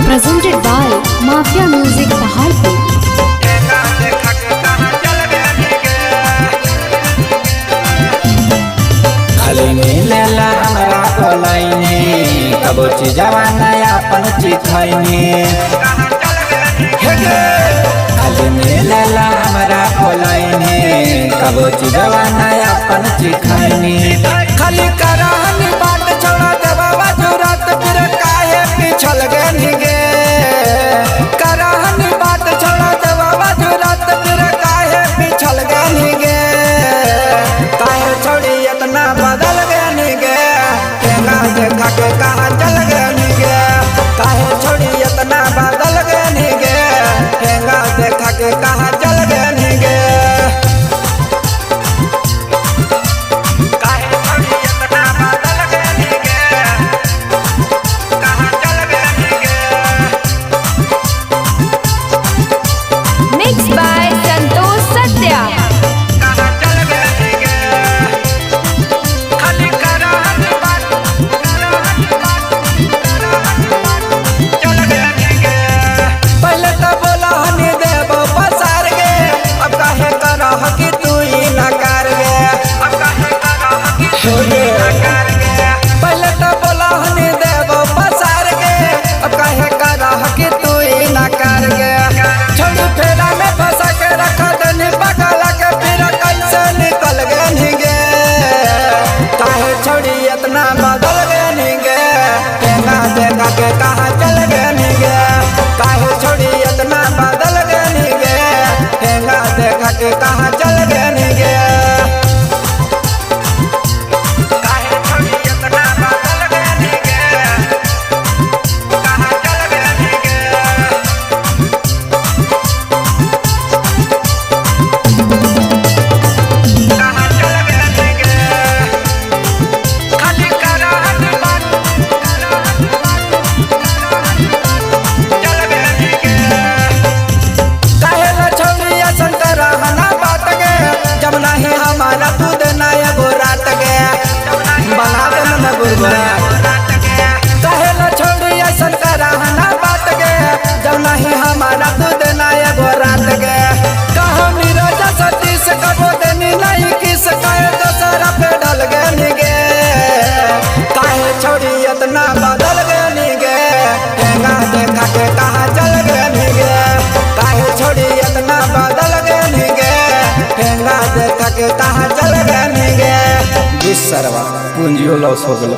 presented by Mafia Music Pahalpur। खाली मिलेला हमरा कोलाइनी कबो चीजवा नया अपन चिखैनी खाली मिलेला हमरा कोलाइनी कबो चीजवा नया अपन चिखैनी खाली करानी बात छोड़ा देवा जुरात फिर काहे पिछल गनी गे करानी बात छोड़ा देवा जुरात फिर काहे पिछल गनी गे काहे छोड़ी इतना बदल गनी गे केना देखा के कहाँ चल गनी गे काहे छोड़ी इतना बदल गनी गे केना देखा के कहाँ चल गनी गे Mixed by Santosh Satya। पहले तो बोला हनी देव पसार गे अब काहे करह कि तू ही नकार गे अब काहे करह कि तू ही नकार गे पहले तो बोला हनी देव पसार गे अब काहे करह कि तू ही नकार गे छोड़ फेरा में फंसा के रखा देनी पगला के फिर कैसे निकल गनी गे काहे छोड़ी इतना बदल गनी गे केना देखा के कहाँ चल गनी गे काहे छोड़ी इतना बदल गनी गे केना देखा के कहाँ चल गनी गे काहे छोड़ी इतना बदल गनी गे कहाँ चल गनी गे कहाँ चल गनी गे खाली कराहत बात जब नहीं हमारा दूध नया गोरात गे बनावे न बुरबुरा कहे न छोड़ी ऐसन कराहना बात गे जब नहीं हमारा दूध नया गोरात गे कहो नीरज सतीश कबो देनी नहीं किस कहे दोसरा पे डल गनी गे काहे छोड़ी इतना बदल गनी गे केना देखा के कहाँ चल गनी गे काहे छोड़ी इतना बदल गनी गे केना देखा के कहाँ चल गनी गे जिस सरवा पूंजियो लॉस हो गलो।